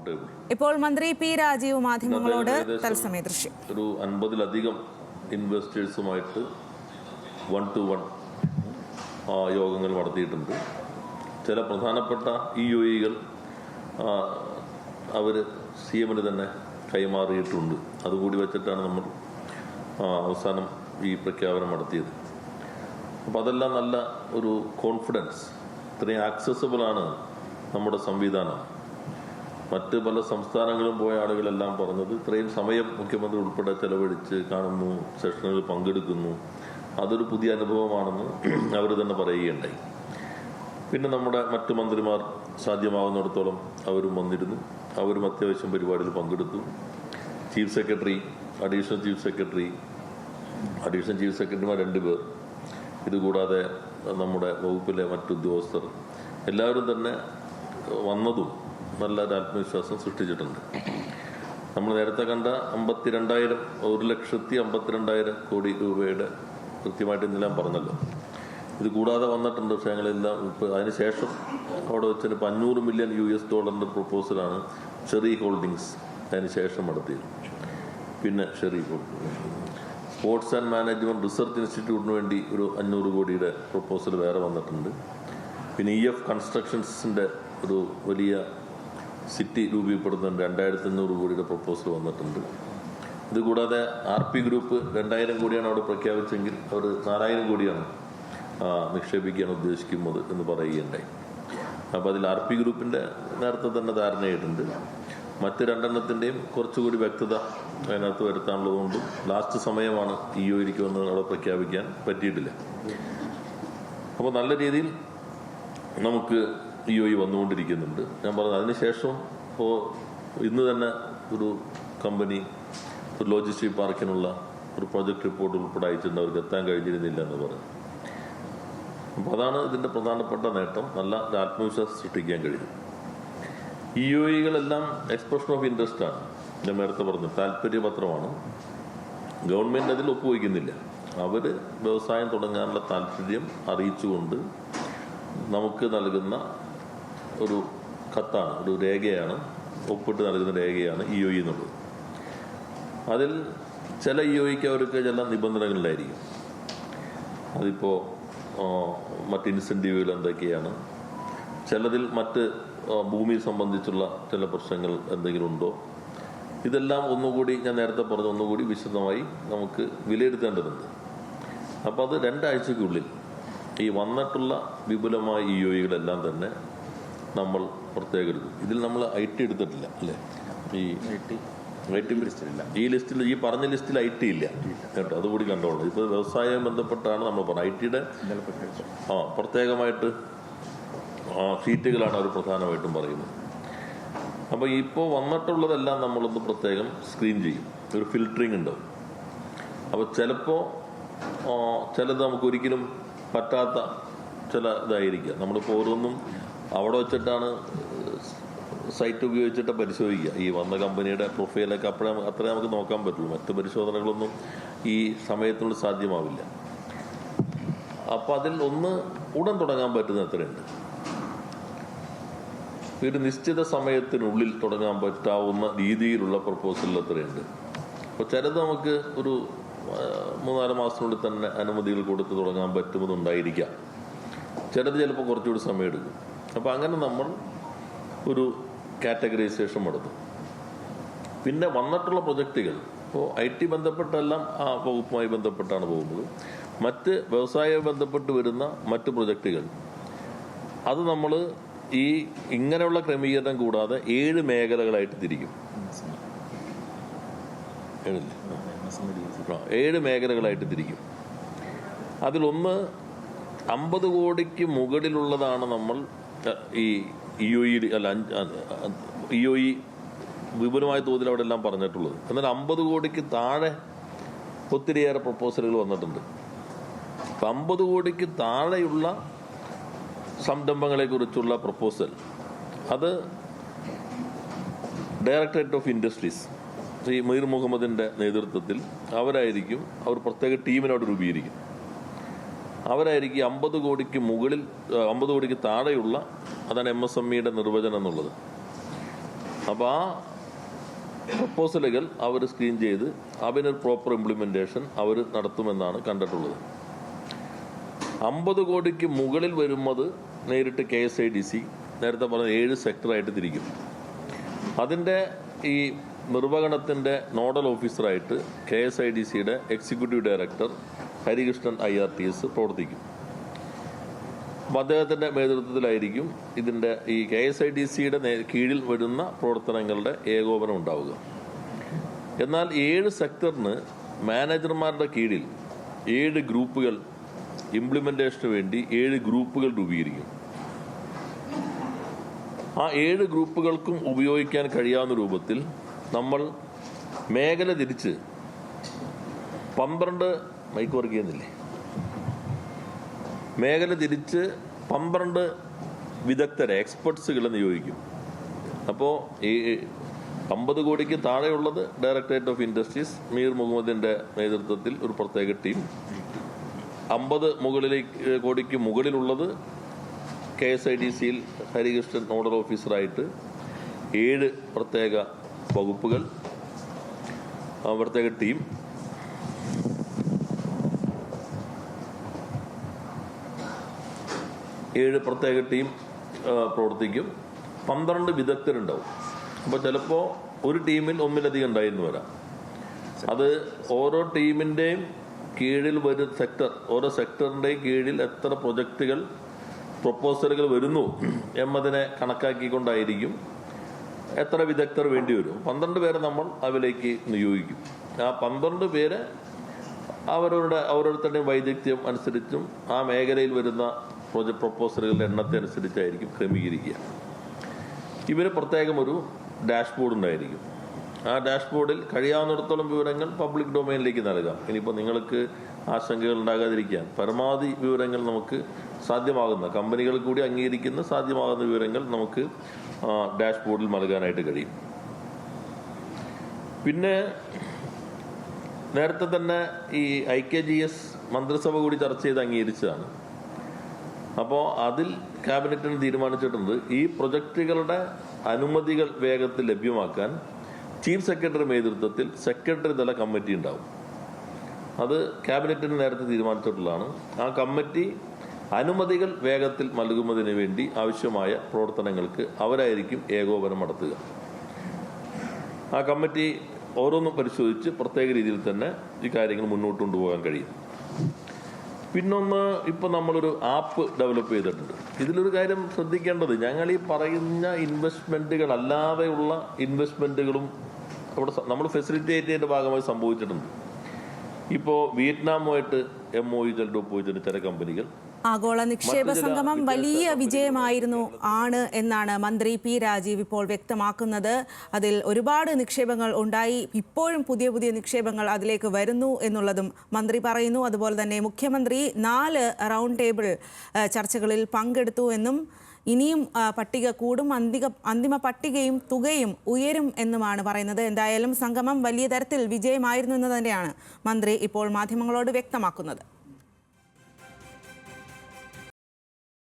Comfortable. ഇപ്പോൾ മന്ത്രി P Rajeev മാധ്യമങ്ങളോട് തത്സമയ ദൃശ്യം ഒരു 50-ലധികം ഇൻവെസ്റ്റേഴ്സുമായിട്ട് 1-to-1 യോഗങ്ങൾ നടത്തിയിട്ടുണ്ട്. ചില പ്രധാനപ്പെട്ട EOEകൾ അവർ CMന് തന്നെ കൈമാറിയിട്ടുണ്ട്. അതുകൂടി വെച്ചിട്ടാണ് നമ്മൾ അവസാനം ഈ പ്രഖ്യാപനം നടത്തിയത്. അപ്പോൾ അതെല്ലാം നല്ല ഒരു കോൺഫിഡൻസ്, ഇത്രയും ആക്സസിബിളാണ് നമ്മുടെ സംവിധാനം. മറ്റ് പല സംസ്ഥാനങ്ങളും പോയ ആളുകളെല്ലാം പറഞ്ഞത് ഇത്രയും സമയം മുഖ്യമന്ത്രി ഉൾപ്പെടെ ചെലവഴിച്ച് കാണുന്നു, സെഷനുകളിൽ പങ്കെടുക്കുന്നു, അതൊരു പുതിയ അനുഭവമാണെന്ന് അവർ തന്നെ പറയുകയുണ്ടായി. പിന്നെ നമ്മുടെ മറ്റു മന്ത്രിമാർ സാധ്യമാകുന്നിടത്തോളം അവരും വന്നിരുന്നു. അവരും അത്യാവശ്യം പരിപാടിയിൽ പങ്കെടുത്തു. ചീഫ് സെക്രട്ടറി, അഡീഷണൽ ചീഫ് സെക്രട്ടറിമാർ 2 പേർ, ഇതുകൂടാതെ നമ്മുടെ വകുപ്പിലെ മറ്റുദ്യോഗസ്ഥർ എല്ലാവരും തന്നെ വന്നതും നല്ലൊരു ആത്മവിശ്വാസം സൃഷ്ടിച്ചിട്ടുണ്ട്. നമ്മൾ നേരത്തെ കണ്ട 1,52,000 കോടി രൂപയുടെ കൃത്യമായിട്ട് ഇന്നെല്ലാം പറഞ്ഞല്ലോ. ഇത് കൂടാതെ വന്നിട്ടുണ്ട്. പക്ഷേ ഞങ്ങളെല്ലാം ഇപ്പോൾ അതിനുശേഷം അവിടെ വെച്ചൊരു $500 മില്യൺ പ്രപ്പോസലാണ് ഷെറി ഹോൾഡിങ്സ് അതിനുശേഷം നടത്തിയത്. പിന്നെ ഷെറി സ്പോർട്സ് ആൻഡ് മാനേജ്മെൻറ്റ് റിസർച്ച് ഇൻസ്റ്റിറ്റ്യൂട്ടിന് വേണ്ടി ഒരു 500 കോടിയുടെ പ്രപ്പോസൽ വേറെ വന്നിട്ടുണ്ട്. പിന്നെ EF കൺസ്ട്രക്ഷൻസിൻ്റെ ഒരു വലിയ സിറ്റി രൂപീകപ്പെടുന്നുണ്ട്, 2,500 കോടിയുടെ പ്രപ്പോസൽ വന്നിട്ടുണ്ട്. ഇതുകൂടാതെ RP ഗ്രൂപ്പ് 2,000 കോടിയാണ് അവിടെ പ്രഖ്യാപിച്ചെങ്കിൽ അവർ 4,000 കോടിയാണ് നിക്ഷേപിക്കാൻ ഉദ്ദേശിക്കുന്നത് എന്ന് പറയുകയുണ്ടായി. അപ്പോൾ അതിൽ RP ഗ്രൂപ്പിൻ്റെ നേരത്തെ തന്നെ ധാരണയായിട്ടുണ്ട്. മറ്റ് 2 കുറച്ചുകൂടി വ്യക്തത അതിനകത്ത് വരുത്താനുള്ളതുകൊണ്ടും ലാസ്റ്റ് സമയമാണ് EOയിലേക്ക് വന്ന് അവിടെ പ്രഖ്യാപിക്കാൻ പറ്റിയിട്ടില്ല. അപ്പോൾ നല്ല രീതിയിൽ നമുക്ക് EOI വന്നുകൊണ്ടിരിക്കുന്നുണ്ട്. ഞാൻ പറഞ്ഞത് അതിനുശേഷം ഇപ്പോൾ ഇന്ന് തന്നെ ഒരു കമ്പനി ഒരു ലോജിസ്റ്റിക് പാർക്കിനുള്ള ഒരു പ്രോജക്റ്റ് റിപ്പോർട്ട് ഉൾപ്പെടെ അയച്ചിട്ടുണ്ട്. അവർക്ക് എത്താൻ കഴിഞ്ഞിരുന്നില്ല എന്ന് പറഞ്ഞു. അപ്പോൾ അതാണ് ഇതിൻ്റെ പ്രധാനപ്പെട്ട നേട്ടം. നല്ല ആത്മവിശ്വാസം സൃഷ്ടിക്കാൻ കഴിയും. EOIകളെല്ലാം എക്സ്പ്രഷൻ ഓഫ് ഇൻട്രസ്റ്റ് ആണ്. ഞാൻ നേരത്തെ പറഞ്ഞു, താല്പര്യപത്രമാണ്. ഗവൺമെൻറ് അതിൽ ഒപ്പുവയ്ക്കുന്നില്ല. അവർ വ്യവസായം തുടങ്ങാനുള്ള താല്പര്യം അറിയിച്ചുകൊണ്ട് നമുക്ക് നൽകുന്ന ഒരു കത്താണ്, ഒരു രേഖയാണ്, ഒപ്പിട്ട് നൽകുന്ന രേഖയാണ് EOI എന്നുള്ളത്. അതിൽ ചില EOIക്ക് അവർക്ക് ചില നിബന്ധനകളിലായിരിക്കും. അതിപ്പോൾ മറ്റ് ഇൻസെൻറ്റീവുകൾ എന്തൊക്കെയാണ്, ചിലതിൽ മറ്റ് ഭൂമി സംബന്ധിച്ചുള്ള ചില പ്രശ്നങ്ങൾ എന്തെങ്കിലും ഉണ്ടോ, ഇതെല്ലാം ഒന്നുകൂടി ഞാൻ നേരത്തെ പറഞ്ഞ ഒന്നുകൂടി വിശദമായി നമുക്ക് വിലയിരുത്തേണ്ടതുണ്ട്. അപ്പോൾ അത് 2 ആഴ്ചയ്ക്കുള്ളിൽ ഈ വന്നിട്ടുള്ള വിപുലമായ EOIകളെല്ലാം തന്നെ നമ്മൾ പ്രത്യേകം എടുക്കും. ഇതിൽ നമ്മൾ IT എടുത്തിട്ടില്ല അല്ലേ? ഈ ലിസ്റ്റിൽ ഈ പറഞ്ഞ ലിസ്റ്റിൽ IT ഇല്ല കേട്ടോ, അതുകൂടി കണ്ടോളൂ. ഇപ്പോൾ വ്യവസായം ബന്ധപ്പെട്ടാണ് നമ്മൾ പറഞ്ഞത്. ITയുടെ പ്രത്യേകമായിട്ട് ഷീറ്റുകളാണ് അവർ പ്രധാനമായിട്ടും പറയുന്നത്. അപ്പോൾ ഇപ്പോൾ വന്നിട്ടുള്ളതെല്ലാം നമ്മളൊന്ന് പ്രത്യേകം സ്ക്രീൻ ചെയ്യും, ഒരു ഫിൽറ്ററിങ് ഉണ്ടാവും. അപ്പോൾ ചിലപ്പോൾ ചിലത് നമുക്ക് ഒരിക്കലും പറ്റാത്ത ചില ഇതായിരിക്കുക. നമ്മളിപ്പോൾ ഓരോന്നും അവിടെ വെച്ചിട്ടാണ് സൈറ്റ് ഉപയോഗിച്ചിട്ട് പരിശോധിക്കുക. ഈ വന്ന കമ്പനിയുടെ പ്രൊഫൈലൊക്കെ അത്രേ നമുക്ക് നോക്കാൻ പറ്റുള്ളൂ. മറ്റ് പരിശോധനകളൊന്നും ഈ സമയത്തിനുള്ളിൽ സാധ്യമാവില്ല. അപ്പോൾ അതിൽ ഒന്ന് ഉടൻ തുടങ്ങാൻ പറ്റുന്ന എത്രയുണ്ട്, ഒരു നിശ്ചിത സമയത്തിനുള്ളിൽ തുടങ്ങാൻ പറ്റാവുന്ന രീതിയിലുള്ള പ്രപ്പോസൽ എത്രയുണ്ട്. അപ്പോൾ ചിലത് നമുക്ക് ഒരു 3-4 മാസത്തിനുള്ളിൽ തന്നെ അനുമതികൾ കൊടുത്ത് തുടങ്ങാൻ പറ്റുമെന്നുണ്ടായിരിക്കാം. ചിലത് ചിലപ്പോൾ കുറച്ചുകൂടി സമയം എടുക്കും. അപ്പോൾ അങ്ങനെ നമ്മൾ ഒരു കാറ്റഗറൈസേഷൻ നടത്തും. പിന്നെ വന്നിട്ടുള്ള പ്രൊജക്റ്റുകൾ ഇപ്പോൾ IT ബന്ധപ്പെട്ടെല്ലാം ആ വകുപ്പുമായി ബന്ധപ്പെട്ടാണ് പോകുന്നത്. മറ്റ് വ്യവസായവുമായി ബന്ധപ്പെട്ട് വരുന്ന മറ്റ് പ്രൊജക്റ്റുകൾ അത് നമ്മൾ ഈ ഇങ്ങനെയുള്ള ക്രമീകരണം കൂടാതെ 7 മേഖലകളായിട്ട് തിരിക്കും. 7 മേഖലകളായിട്ട് തിരിക്കും. അതിലൊന്ന് 50 കോടിക്ക് മുകളിലുള്ളതാണ് നമ്മൾ ഈ EOI വിപുലമായ തോതിൽ അവിടെ എല്ലാം പറഞ്ഞിട്ടുള്ളത്. എന്നാൽ 50 കോടിക്ക് താഴെ ഒത്തിരിയേറെ പ്രപ്പോസലുകൾ വന്നിട്ടുണ്ട്. 50 കോടിക്ക് താഴെയുള്ള സംരംഭങ്ങളെ കുറിച്ചുള്ള പ്രപ്പോസൽ അത് directorate of industries Shri Meer മുഹമ്മദിൻ്റെ നേതൃത്വത്തിൽ അവർ പ്രത്യേക ടീമിനോട് രൂപീകരിക്കും. അവരായിരിക്കും 50 കോടിക്ക് മുകളിൽ 50 കോടിക്ക് താഴെയുള്ള, അതാണ് MSMEയുടെ നിർവചനം എന്നുള്ളത്. അപ്പോൾ ആ പ്രപ്പോസലുകൾ അവർ സ്ക്രീൻ ചെയ്ത് അതിനൊരു പ്രോപ്പർ ഇംപ്ലിമെൻറ്റേഷൻ അവർ നടത്തുമെന്നാണ് കണ്ടിട്ടുള്ളത്. 50 കോടിക്ക് മുകളിൽ വരുന്നത് നേരിട്ട് KSIDC നേരത്തെ പറഞ്ഞ 7 സെക്ടറായിട്ട് തിരിക്കും. അതിൻ്റെ ഈ നിർവഹണത്തിൻ്റെ നോഡൽ ഓഫീസറായിട്ട് KSIDCയുടെ എക്സിക്യൂട്ടീവ് ഡയറക്ടർ ഹരികൃഷ്ണൻ IRTS പ്രവർത്തിക്കും. അപ്പം അദ്ദേഹത്തിൻ്റെ നേതൃത്വത്തിലായിരിക്കും ഇതിൻ്റെ ഈ KSIDCയുടെ കീഴിൽ വരുന്ന പ്രവർത്തനങ്ങളുടെ ഏകോപനം ഉണ്ടാവുക. എന്നാൽ 7 സെക്ടറിന് മാനേജർമാരുടെ കീഴിൽ 7 ഗ്രൂപ്പുകൾ ഇംപ്ലിമെൻറ്റേഷന് വേണ്ടി 7 ഗ്രൂപ്പുകൾ രൂപീകരിക്കും. ആ 7 ഗ്രൂപ്പുകൾക്കും ഉപയോഗിക്കാൻ കഴിയാവുന്ന രൂപത്തിൽ നമ്മൾ മേഖല തിരിച്ച് 12 മൈക്ക് വർക്ക് ചെയ്യുന്നില്ലേ, മേഖല തിരിച്ച് 12 വിദഗ്ധരെ എക്സ്പെർട്സുകളെ നിയോഗിക്കും. അപ്പോൾ ഈ 50 കോടിക്ക് താഴെയുള്ളത് ഡയറക്ടറേറ്റ് ഓഫ് ഇൻഡസ്ട്രീസ് മീർ മുഹമ്മദിൻ്റെ നേതൃത്വത്തിൽ ഒരു പ്രത്യേക ടീം, 50 കോടിക്ക് മുകളിലുള്ളത് KSIDCയിൽ ഹരികൃഷ്ണൻ നോഡൽ ഓഫീസറായിട്ട് 7 പ്രത്യേക വകുപ്പുകൾ, പ്രത്യേക ടീം, പ്രവർത്തിക്കും. 12 വിദഗ്ധരുണ്ടാവും. അപ്പോൾ ചിലപ്പോൾ ഒരു ടീമിൽ ഒന്നിലധികം ഉണ്ടായിരുന്നു വരാം. അത് ഓരോ ടീമിൻ്റെയും കീഴിൽ ഓരോ സെക്ടറിൻ്റെയും കീഴിൽ എത്ര പ്രൊജക്റ്റുകൾ പ്രൊപ്പോസലുകൾ വരുന്നു എന്നതിനെ കണക്കാക്കിക്കൊണ്ടായിരിക്കും എത്ര വിദഗ്ധർ വേണ്ടി വരും. 12 പേരെ നമ്മൾ അതിലേക്ക് നിയോഗിക്കും. ആ 12 പേരെ ഓരോരുത്തരുടെയും വൈദഗ്ധ്യം അനുസരിച്ചും ആ മേഖലയിൽ വരുന്ന പ്രൊപ്പോസലുകളുടെ എണ്ണത്തെ അനുസരിച്ചായിരിക്കും ക്രമീകരിക്കുക. ഇവർ പ്രത്യേകം ഒരു ഡാഷ്ബോർഡ് ഉണ്ടായിരിക്കും. ആ ഡാഷ്ബോർഡിൽ കഴിയാവുന്നിടത്തോളം വിവരങ്ങൾ പബ്ലിക് ഡൊമൈനിലേക്ക് നൽകാം. ഇനിയിപ്പോൾ നിങ്ങൾക്ക് ആശങ്കകൾ ഉണ്ടാകാതിരിക്കാൻ പരമാവധി വിവരങ്ങൾ നമുക്ക് സാധ്യമാകുന്ന കമ്പനികൾ കൂടി അംഗീകരിക്കുന്ന സാധ്യമാകുന്ന വിവരങ്ങൾ നമുക്ക് ഡാഷ്ബോർഡിൽ നൽകാനായിട്ട് കഴിയും. പിന്നെ നേരത്തെ തന്നെ ഈ IKGS മന്ത്രിസഭ കൂടി ചർച്ച ചെയ്ത് അംഗീകരിച്ചതാണ്. അപ്പോൾ അതിൽ ക്യാബിനറ്റിന് തീരുമാനിച്ചിട്ടുണ്ട് ഈ പ്രൊജക്റ്റുകളുടെ അനുമതികൾ വേഗത്തിൽ ലഭ്യമാക്കാൻ ചീഫ് സെക്രട്ടറി നേതൃത്വത്തിൽ സെക്രട്ടറി തല കമ്മിറ്റി ഉണ്ടാവും. അത് ക്യാബിനറ്റിന് നേരത്തെ തീരുമാനിച്ചിട്ടുള്ളതാണ്. ആ കമ്മിറ്റി അനുമതികൾ വേഗത്തിൽ നൽകുന്നതിന് വേണ്ടി ആവശ്യമായ പ്രവർത്തനങ്ങൾക്ക് അവരായിരിക്കും ഏകോപനം നടത്തുക. ആ കമ്മിറ്റി ഓരോന്നും പരിശോധിച്ച് പ്രത്യേക രീതിയിൽ തന്നെ ഈ കാര്യങ്ങൾ മുന്നോട്ട് കൊണ്ടുപോകാൻ കഴിയും. പിന്നൊന്ന്, ഇപ്പോൾ നമ്മളൊരു ആപ്പ് ഡെവലപ്പ് ചെയ്തിട്ടുണ്ട്. ഇതിലൊരു കാര്യം ശ്രദ്ധിക്കേണ്ടത്, ഞങ്ങൾ ഈ പറയുന്ന ഇൻവെസ്റ്റ്മെൻറ്റുകൾ അല്ലാതെയുള്ള ഇൻവെസ്റ്റ്മെൻറ്റുകളും അവിടെ നമ്മൾ ഫെസിലിറ്റേറ്റ് ചെയ്തതിൻ്റെ ഭാഗമായി സംഭവിച്ചിട്ടുണ്ട്. ഇപ്പോൾ വിയറ്റ്നാമുമായിട്ട് MOU ഒപ്പുവെച്ചിട്ട് ചില കമ്പനികൾ. ആഗോള നിക്ഷേപ സംഗമം വലിയ വിജയമാണ് എന്നാണ് മന്ത്രി P. രാജീവ് ഇപ്പോൾ വ്യക്തമാക്കുന്നത്. അതിൽ ഒരുപാട് നിക്ഷേപങ്ങൾ ഉണ്ടായി, ഇപ്പോഴും പുതിയ നിക്ഷേപങ്ങൾ അതിലേക്ക് വരുന്നു എന്നുള്ളതും മന്ത്രി പറയുന്നു. അതുപോലെ തന്നെ മുഖ്യമന്ത്രി 4 റൗണ്ട് ടേബിൾ ചർച്ചകളിൽ പങ്കെടുത്തു എന്നും ഇനിയും പട്ടിക കൂടും, അന്തിമ പട്ടികയും തുകയും ഉയരും എന്നുമാണ് പറയുന്നത്. എന്തായാലും സംഗമം വലിയ തരത്തിൽ വിജയമായിരുന്നു എന്ന് തന്നെയാണ് മന്ത്രി ഇപ്പോൾ മാധ്യമങ്ങളോട് വ്യക്തമാക്കുന്നത്.